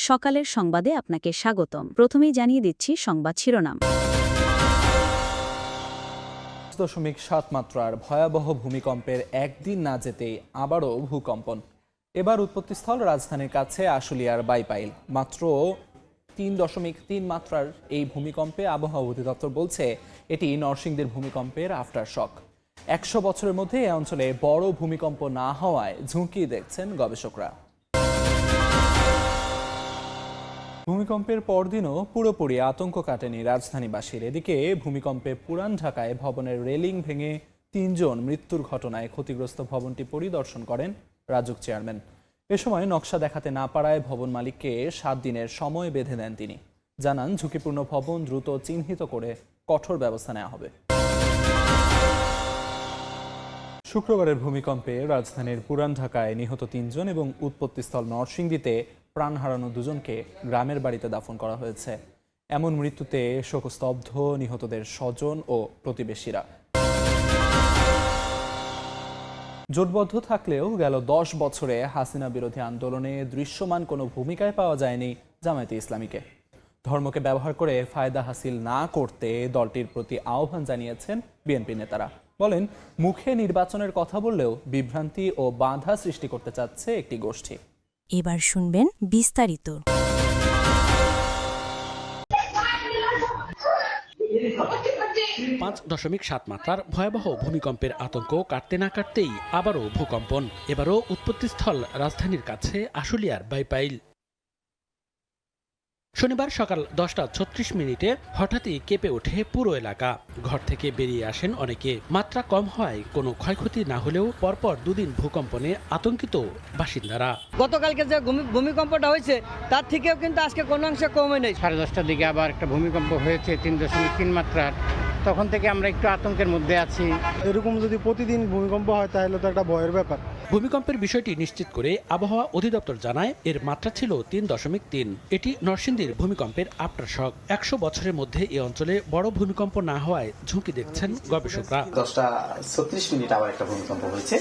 সকালের সংবাদে আপনাকে স্বাগতম। প্রথমেই জানিয়ে দিচ্ছি সংবাদ শিরোনাম। 5.7 মাত্রার ভয়াবহ ভূমিকম্পের একদিন না যেতেই আবারও ভূকম্পন। এবার উৎপত্তিস্থল রাজধানীর কাছে আশুলিয়ার বাইপাইল। মাত্র 3.3 মাত্রার এই ভূমিকম্পে আবহাওয়া অধিদপ্তর বলছে এটি নরসিংদীর ভূমিকম্পের আফটার শক। 100 বছরের মধ্যে এ অঞ্চলে বড় ভূমিকম্প না হওয়ায় ঝুঁকি দেখছেন গবেষকরা। ভূমিকম্পের পরদিনও পুরোপুরি আতঙ্ক কাটেনি রাজধানীবাসীর। এদিকে ভূমিকম্পে পুরান ঢাকায় ভবনের রেলিং ভেঙে 3 জন মৃত্যুর ঘটনায় ক্ষতিগ্রস্ত ভবনটি পরিদর্শন করেন রাজুক চেয়ারম্যান। এ সময় নকশা দেখাতে না পারায় ভবন মালিককে 7 দিনের সময় বেঁধে দেন তিনি। জানান, ঝুঁকিপূর্ণ ভবন দ্রুত চিহ্নিত করে কঠোর ব্যবস্থা নেওয়া হবে। শুক্রবারের ভূমিকম্পে রাজধানীর পুরান ঢাকায় নিহত 3 জন এবং উৎপত্তিস্থল নরসিংদীতে প্রাণ হারানো 2 জনকে গ্রামের বাড়িতে দাফন করা হয়েছে। এমন মৃত্যুতে শোকস্তব্ধ নিহতদের স্বজন ও প্রতিবেশীরা। জোটবদ্ধ থাকলেও গেল 10 বছরে হাসিনা বিরোধী আন্দোলনে দৃশ্যমান কোনো ভূমিকায় পাওয়া যায়নি জামায়াতে ইসলামীকে। ধর্মকে ব্যবহার করে ফায়দা হাসিল না করতে দলটির প্রতি আহ্বান জানিয়েছেন বিএনপি নেতারা। বলেন, মুখে নির্বাচনের কথা বললেও বিভ্রান্তি ও বাধা সৃষ্টি করতে চাচ্ছে একটি গোষ্ঠী। এবার শুনবেন বিস্তারিত। 5.7 মাত্রার ভয়াবহ ভূমিকম্পের আতঙ্ক কাটতে না কাটতেই আবারও ভূকম্পন। এবারও উৎপত্তিস্থল রাজধানীর কাছে আশুলিয়ার বাইপাইল। শনিবার সকাল 10:36 হঠাৎই কেঁপে ওঠে পুরো এলাকা। ঘর থেকে বেরিয়ে আসেন অনেকে। মাত্রা কম হয় কোনো ক্ষয়ক্ষতি না হলেও পরপর 2 দিন ভূকম্পনে আতঙ্কিত বাসিন্দারা। গতকালকে যে ভূমিকম্পটা হয়েছে তার থেকেও কিন্তু আজকে কোনো অংশে কমে নেই। 10:30টার দিকে আবার একটা ভূমিকম্প হয়েছে 3.3 মাত্রার। তখন থেকে আমরা একটু আতঙ্কের মধ্যে আছি। এরকম যদি প্রতিদিন ভূমিকম্প হয় তাহলে তো একটা ভয়ের ব্যাপার। ভূমিকম্পের বিষয়টি নিশ্চিত করে আবহাওয়া অধিদপ্তর জানায় এর মাত্রা ছিল 3.3। এটি নরসিংদীর ভূমিকম্পের আফটার শক। 100 বছরের মধ্যে এ অঞ্চলে বড় ভূমিকম্প না হওয়ায় ঝুঁকি দেখছেন গবেষকরা। 10:36 আবার একটা ভূমিকম্প হয়েছে,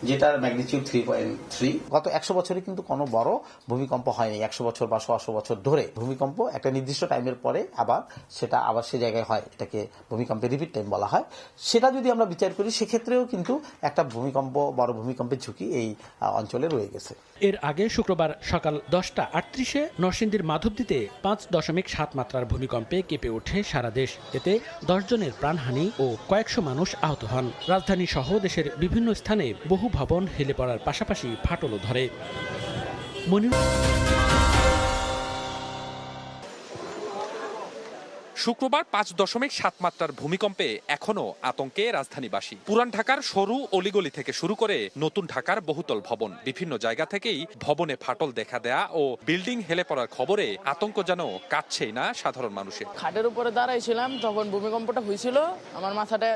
যেটার ম্যাগনিটিউড 3.3। গত 100 বছরে কিন্তু কোনো বড় ভূমিকম্প হয়নি। 100 বছর বা 100 বছর ধরে ভূমিকম্প একটা নির্দিষ্ট টাইমের পরে আবার সে জায়গায় হয়। এটাকে ভূমিকম্পের রিপিট টাইম বলা হয়। সেটা যদি আমরা বিচার করি সেক্ষেত্রেও কিন্তু একটা বড় ভূমিকম্পের ঝুঁকি এই অঞ্চলে রয়ে গেছে। এর আগে শুক্রবার সকাল 10:38 নরসিংদীর মাধবদীতে 5.7 মাত্রার ভূমিকম্পে কেঁপে ওঠে সারা দেশ। এতে 10 জনের প্রাণহানি ও কয়েকশো মানুষ আহত হন। রাজধানী সহ দেশের বিভিন্ন স্থানে বহু ভবন হেলে পড়ার পাশাপাশি ফাটলও ধরে। শুক্রবার 5.7 মাত্রার ভূমিকম্পে এখনও আতঙ্কে রাজধানীবাসী। পুরান ঢাকার সরু অলিগলি থেকে শুরু করে নতুন ঢাকার বহুতল ভবন, বিভিন্ন জায়গা থেকেই ভবনে ফাটল দেখা দেয়া ও বিল্ডিং হেলে পড়ার খবরে আতঙ্ক যেন কাটছেই না সাধারণ মানুষের। খাটের উপরে দাঁড়াইছিলাম, তখন ভূমিকম্পটা হয়েছিল, আমার মাথাটা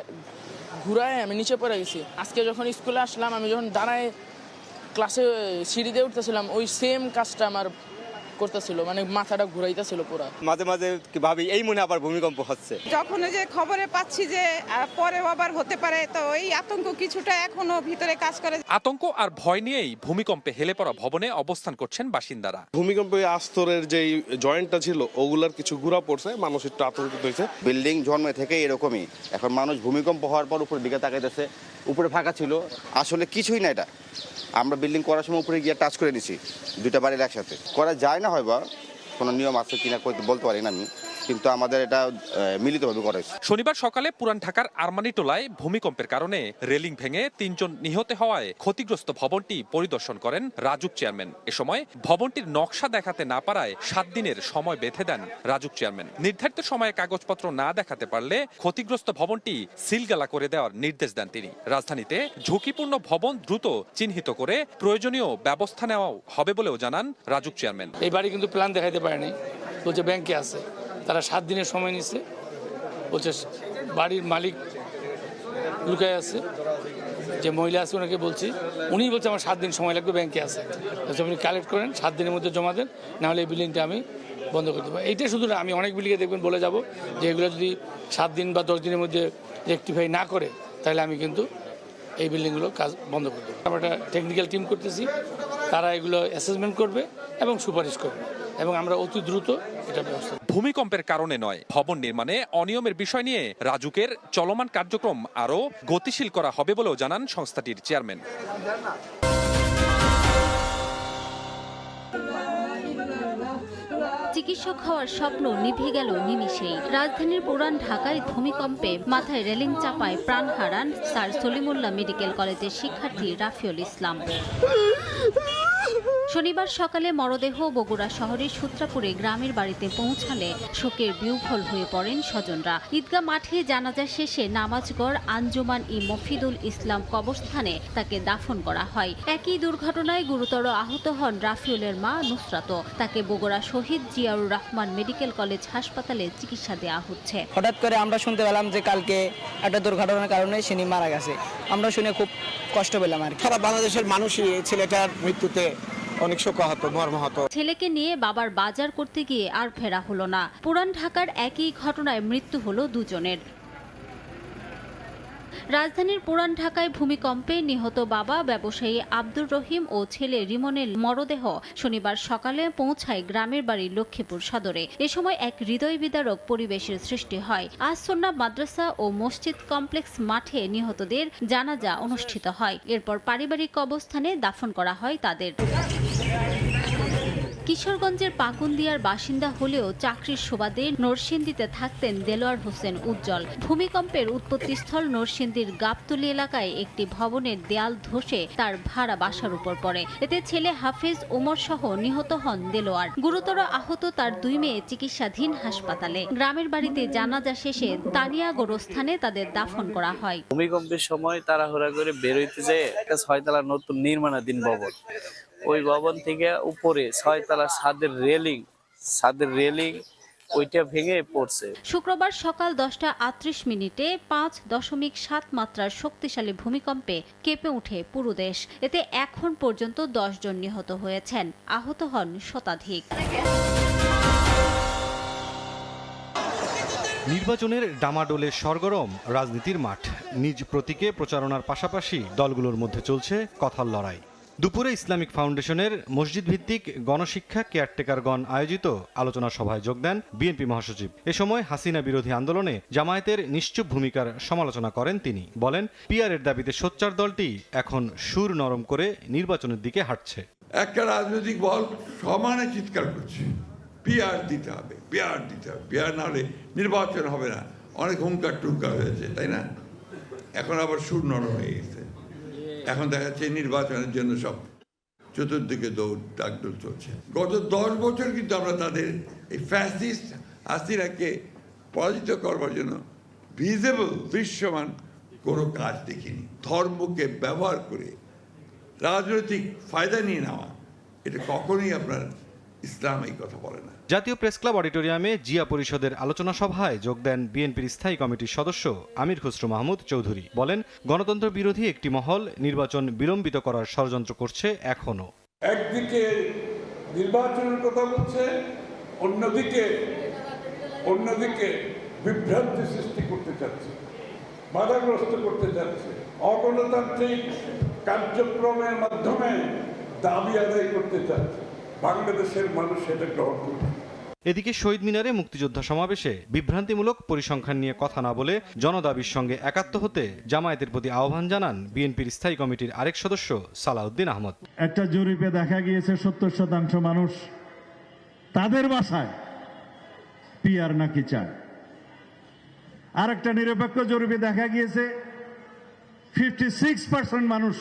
ঘুরায় আমি নিচে পড়ে গেছি। আজকে যখন স্কুলে আসলাম, আমি যখন দাঁড়ায় ক্লাসে সিঁড়ি দিয়ে উঠতেছিলাম, ওই সেম কাজটা আমার করতেছিল, মানে মাথাটা ঘুরাইতেছিল পুরো। মাঝে মাঝে ভাবি এই মনে আবার ভূমিকম্প হচ্ছে। যখন যে খবরে পাচ্ছি যে পরেও আবার হতে পারে, তো এই আতঙ্ক কিছুটা এখনো ভিতরে কাজ করে। আতঙ্ক আর ভয় নিয়েই ভূমিকম্পে হেলে পড়া ভবনে অবস্থান করছেন বাসিন্দারা। ভূমিকম্পে আস্তরের যে জয়েন্টটা ছিল ওগুলার কিছু গুঁড়া পড়ছে, মানুষ একটু আতঙ্কিত হয়েছে। বিল্ডিং জন্মে থেকে এরকমই, এখন মানুষ ভূমিকম্প হওয়ার পর উপরের দিকে তাকাইতেছে, উপরে ফাঁকা ছিল, আসলে কিছুই না। এটা আমরা বিল্ডিং করার সময় উপরে গিয়ে টাচ করে নিছি, 2টা বাড়ির একসাথে করা যায় না, হয় বা কোনো নিয়ম আছে কিনা বলতে পারি না আমি, কিন্তু আমাদের এটা মিলিতভাবে করা হয়েছে। শনিবার সকালে পুরান ঢাকার আরমানিটোলায় ভূমিকম্পের কারণে রেলিং ভেঙে 3 জন নিহত হওয়ায় ক্ষতিগ্রস্ত ভবনটি পরিদর্শন করেন রাজুক চেয়ারম্যান। এ সময় ভবনটির নকশা দেখাতে না পারায় 7 দিনের সময় বেঁধে দেন রাজুক চেয়ারম্যান। নির্ধারিত সময়ে কাগজপত্র না দেখাতে পারলে ক্ষতিগ্রস্ত ভবনটি সিলগালা করে দেওয়ার নির্দেশ দেন তিনি। রাজধানীতে ঝুঁকিপূর্ণ ভবন দ্রুত চিহ্নিত করে প্রয়োজনীয় ব্যবস্থা নেওয়া হবে বলেও জানান রাজুক চেয়ারম্যান। এই বাড়ি কিন্তু প্ল্যান দেখাইতে পারেনি, বলছে ব্যাংকে আছে। তারা 7 দিনের সময় নিচ্ছে, বলছে বাড়ির মালিক লুকায় আছে, যে মহিলা আছে ওনাকে বলছি, উনি বলছে আমার 7 দিন সময় লাগবে, ব্যাংকে আছে। আপনি কালেক্ট করেন, 7 দিনের মধ্যে জমা দেন, নাহলে এই বিল্ডিংটা আমি বন্ধ করে দেবো। এইটা শুধু না, আমি অনেক বিল্ডিংয়ে দেখবেন বলে যাব যে এগুলো যদি 7 দিন বা 10 দিনের মধ্যে রেকটিফাই না করে, তাহলে আমি কিন্তু এই বিল্ডিংগুলো কাজ বন্ধ করে দেবো। আমরা একটা টেকনিক্যাল টিম করতেছি, তারা এগুলো অ্যাসেসমেন্ট করবে এবং সুপারিশ করবে। এবং আমরা অতি দ্রুত এটা ব্যবস্থা। ভূমিকম্পের কারণে নয়, ভবন নির্মাণে অনিয়মের বিষয় নিয়ে রাজুকের চলমান কার্যক্রম আরও গতিশীল করা হবে বলেও জানান সংস্থাটির চেয়ারম্যান। চিকিৎসক হওয়ার স্বপ্ন নিভে গেল নিমিষেই। রাজধানীর পুরান ঢাকায় ভূমিকম্পে মাথায় রেলিং চাপায় প্রাণ হারান স্যার সলিমুল্লাহ মেডিকেল কলেজের শিক্ষার্থী রাফিউল ইসলাম। শনিবার সকালে মরদেহ বগুড়া শহরের সূত্রাপুরে গ্রামের বাড়িতে পৌঁছালে শোকের বিহ্বল হয়ে পড়েন স্বজনরা। ঈদগাহ মাঠে জানাজা শেষে নামাজগড় আঞ্জুমান ই মফিদুল ইসলাম কবরস্থানে তাকে দাফন করা হয়। একই দুর্ঘটনায় গুরুতর আহত হন রাফিউলের মা নুসরাত। তাকে বগুড়া শহীদ জিয়াউর রহমান মেডিকেল কলেজ হাসপাতালে চিকিৎসা দেওয়া হচ্ছে। হঠাৎ করে আমরা শুনতে পেলাম যে কালকে একটা দুর্ঘটনার কারণে তিনি মারা গেছে। আমরা শুনে খুব কষ্ট পেলাম আর সারা বাংলাদেশের মানুষই ছেলেটার মৃত্যুতে অনেক শোকাহত, মর্মাহত। ছেলেকে নিয়ে বাবার বাজার করতে গিয়ে আর ফেরা হলো না। পুরান ঢাকার একই ঘটনায় মৃত্যু হলো দুজনের। রাজধানীর পুরান ঢাকায় ভূমিকম্পে নিহত বাবা ব্যবসায়ী আব্দুর রহিম ও ছেলে রিমনের মরদেহ শনিবার সকালে পৌঁছায় গ্রামের বাড়ি লক্ষ্মীপুর সদরে। এ সময় এক হৃদয় বিদারক পরিবেশের সৃষ্টি হয়। আজ সুন্নাহ মাদ্রাসা ও মসজিদ কমপ্লেক্স মাঠে নিহতদের জানাজা অনুষ্ঠিত হয়। এরপর পারিবারিক কবরস্থানে দাফন করা হয় তাদের। কিশোরগঞ্জের পাকুন্দিয়ার বাসিন্দা হলেও চাকরির সুবাদে নরসিংদীতে থাকতেন দেলোয়ার হোসেন উজ্জ্বল। ভূমিকম্পের উৎপত্তিস্থল নরসিংদীর গাবতলী এলাকায় একটি ভবনের দেয়াল ধসে তার ভাড়া বাসার উপর পড়ে। এতে ছেলে হাফেজ ওমর সহ নিহত হন দেলোয়ার। গুরুতর আহত তার দুই মেয়ে চিকিৎসাধীন হাসপাতালে। গ্রামের বাড়িতে জানাজা শেষে তানিয়া গোরস্থানে তাদের দাফন করা হয়। ভূমিকম্পের সময় তাড়াহুড়া করে বের হইতে যেয়ে একটা 6 তলা নতুন নির্মাণাধীন ভবন, ওই ভবন থেকে উপরে 6 তলা ছাদের রেলিং ওইটা ভেঙে পড়ছে। শুক্রবার সকাল 10:38 5.7 মাত্রার শক্তিশালী ভূমিকম্পে কেঁপে ওঠে পুরো দেশ। এতে এখন পর্যন্ত 10 জন নিহত হয়েছেন, আহত হন শতাধিক। নির্বাচনের ডামাডোলে সরগরম রাজনীতির মাঠ। নিজ প্রতীকে প্রচারণার পাশাপাশি দলগুলোর মধ্যে চলছে কথার লড়াই। দুপুরে ইসলামিক ফাউন্ডেশনের মসজিদ ভিত্তিক গণশিক্ষা কেয়ারটেকারগণ আয়োজিত আলোচনা সভায় যোগ দেন বিএনপি মহাসচিব। এ সময় হাসিনা বিরোধী আন্দোলনে জামায়াতের নিশ্চুপ ভূমিকার সমালোচনা করেন তিনি। বলেন, পিআরের দাবিতে সোচ্চার দলটি এখন সুর নরম করে নির্বাচনের দিকে হাঁটছে। একটা রাজনৈতিক দল সমানে চিৎকার করছে পিআর দিতে হবে, পিআর দিতে হবে, পিআর না হলে নির্বাচন হবে না। অনেক হুঙ্কার টুঙ্কার হয়েছে, তাই না? এখন আবার সুর নরম হয়ে গেছে। এখন দেখা যাচ্ছে নির্বাচনের জন্য সব চতুর্দিকে ডাকডোল চলছে। গত 10 বছর কিন্তু আমরা তাদের এই ফ্যাসিস্ট হাসিনাকে পরাজিত করবার জন্য ভিজিবল দৃশ্যমান কোনো কাজ দেখিনি। ধর্মকে ব্যবহার করে রাজনৈতিক ফায়দা নিয়ে নেওয়া, এটা কখনোই আপনার ইসলাম এই কথা বলে না। জাতীয় প্রেস ক্লাব অডিটোরিয়ামে জিয়া পরিষদের আলোচনা সভায় যোগ দেন বিএনপির স্থায়ী কমিটির সদস্য আমির খসরু মাহমুদ চৌধুরী। বলেন, গণতন্ত্র বিরোধী একটি মহল নির্বাচন বিলম্বিত করার ষড়যন্ত্র করছে এখনো। একদিকে নির্বাচনের কথা বলছে, অন্যদিকে বিভ্রান্তি সৃষ্টি করতে চাচ্ছে, বাধাগ্রস্ত করতে চাচ্ছে, অগণতান্ত্রিক কার্যক্রমের মাধ্যমে দাবি আদায় করতে চাচ্ছে। বাংলাদেশের মানুষ সেটা গ্রহণ করবে। এদিকে শহীদ মিনারে মুক্তিযোদ্ধা সমাবেশে বিভ্রান্তিমূলক পরিসংখ্যান নিয়ে কথা না বলে জনদাবির সঙ্গে একাত্ম হতে জামায়াতের প্রতি আহ্বান জানান বিএনপির স্থায়ী কমিটির আরেক সদস্য সালাউদ্দিন আহমদ। একটা জরিপে দেখা গিয়েছে 70% মানুষ তাদের বাসায় পিআর নাকি চায়। আর একটা নিরপেক্ষ জরিপে দেখা গিয়েছে 56% মানুষ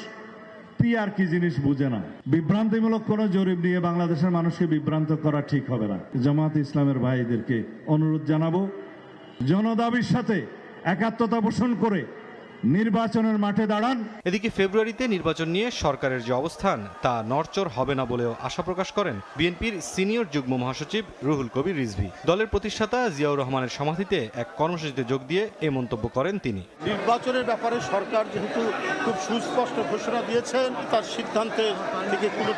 পিআর কি জিনিস বুঝে না। বিভ্রান্তিমূলক কোন জরিপ নিয়ে বাংলাদেশের মানুষকে বিভ্রান্ত করা ঠিক হবে না। জামায়াত ইসলামের ভাইদেরকে অনুরোধ জানাবো, জনদাবির সাথে একাত্মতা পোষণ করে নির্বাচনের মাঠে দাঁড়ান। এদিকে ফেব্রুয়ারিতে নির্বাচন নিয়ে সরকারের যে অবস্থান তা নড়চড় হবে না বলেও আশা প্রকাশ করেন বিএনপির সিনিয়র যুগ্ম মহাসচিব রুহুল কবির রিজভী। দলের প্রতিষ্ঠাতা জিয়াউর রহমানের সমাধিতে এক কর্মসূচিতে যোগ দিয়ে এ মন্তব্য করেন তিনি। নির্বাচনের ব্যাপারে সরকার যেহেতু খুব সুস্পষ্ট ঘোষণা দিয়েছেন, তার সিদ্ধান্তে থেকে কোনো